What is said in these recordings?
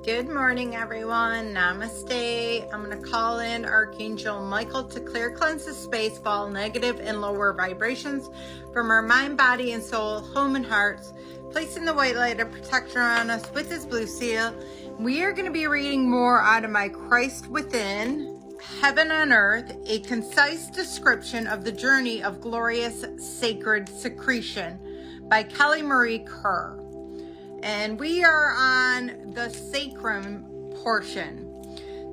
Good morning, everyone. Namaste. I'm going to call in Archangel Michael to clear, cleanse the space of all negative and lower vibrations from our mind, body, and soul, home, and hearts, placing the white light of protection around us with his blue seal. We are going to be reading more out of my Christ Within, Heaven on Earth, a concise description of the journey of glorious sacred secretion by Kelly Marie Kerr. And we are on the sacrum portion.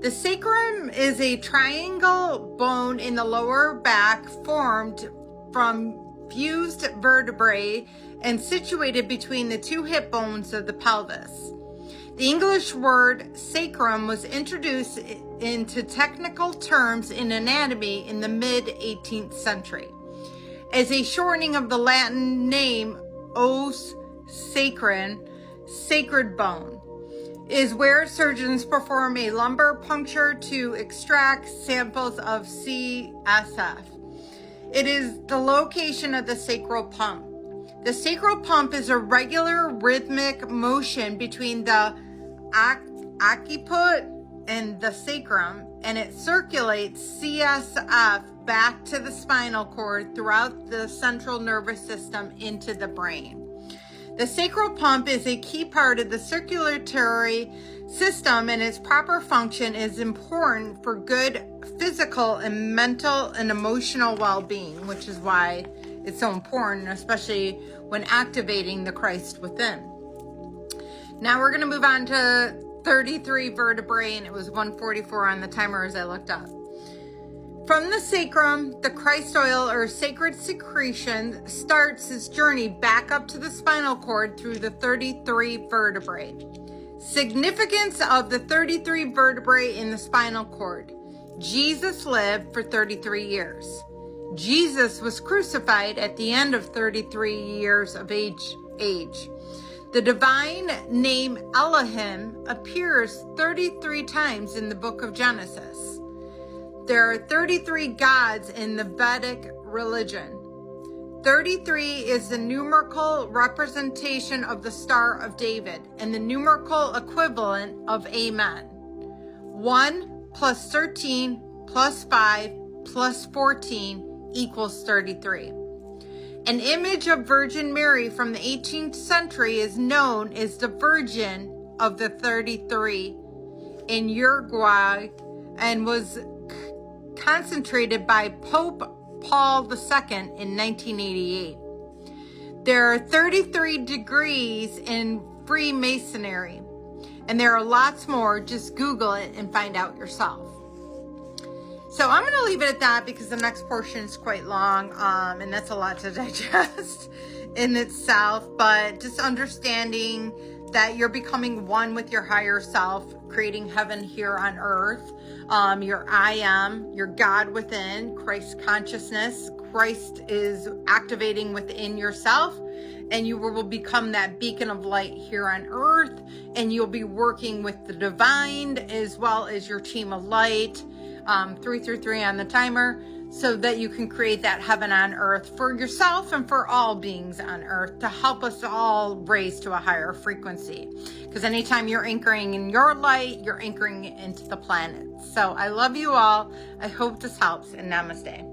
The sacrum is a triangle bone in the lower back formed from fused vertebrae and situated between the two hip bones of the pelvis. The English word sacrum was introduced into technical terms in anatomy in the mid-18th century as a shortening of the Latin name os sacrum, sacred bone, is where surgeons perform a lumbar puncture to extract samples of CSF. It is the location of the sacral pump. The sacral pump is a regular rhythmic motion between the occiput and the sacrum, and it circulates CSF back to the spinal cord throughout the central nervous system into the brain. The sacral pump is a key part of the circulatory system, and its proper function is important for good physical and mental and emotional well-being, which is why it's so important, especially when activating the Christ within. Now we're going to move on to 33 vertebrae, and it was 144 on the timer as I looked up. From the sacrum, the Christ oil or sacred secretion starts its journey back up to the spinal cord through the 33 vertebrae. Significance of the 33 vertebrae in the spinal cord. Jesus lived for 33 years. Jesus was crucified at the end of 33 years of age. The divine name Elohim appears 33 times in the book of Genesis. There are 33 gods in the Vedic religion. 33 is the numerical representation of the Star of David and the numerical equivalent of Amen. 1 plus 13 plus 5 plus 14 equals 33. An image of Virgin Mary from the 18th century is known as the Virgin of the 33 in Uruguay and was concentrated by Pope Paul II in 1988. There are 33 degrees in Freemasonry, and there are lots more. Just Google it and find out yourself. So I'm going to leave it at that because the next portion is quite long, and that's a lot to digest in itself. But just understanding that you're becoming one with your higher self, creating heaven here on earth. Your I am, your God within, Christ consciousness. Christ is activating within yourself, and you will become that beacon of light here on earth, and you'll be working with the divine as well as your team of light, 333 on the timer, so that you can create that heaven on earth for yourself and for all beings on earth to help us all raise to a higher frequency. Because anytime you're anchoring in your light, you're anchoring into the planet. So I love you all. I hope this helps, and namaste.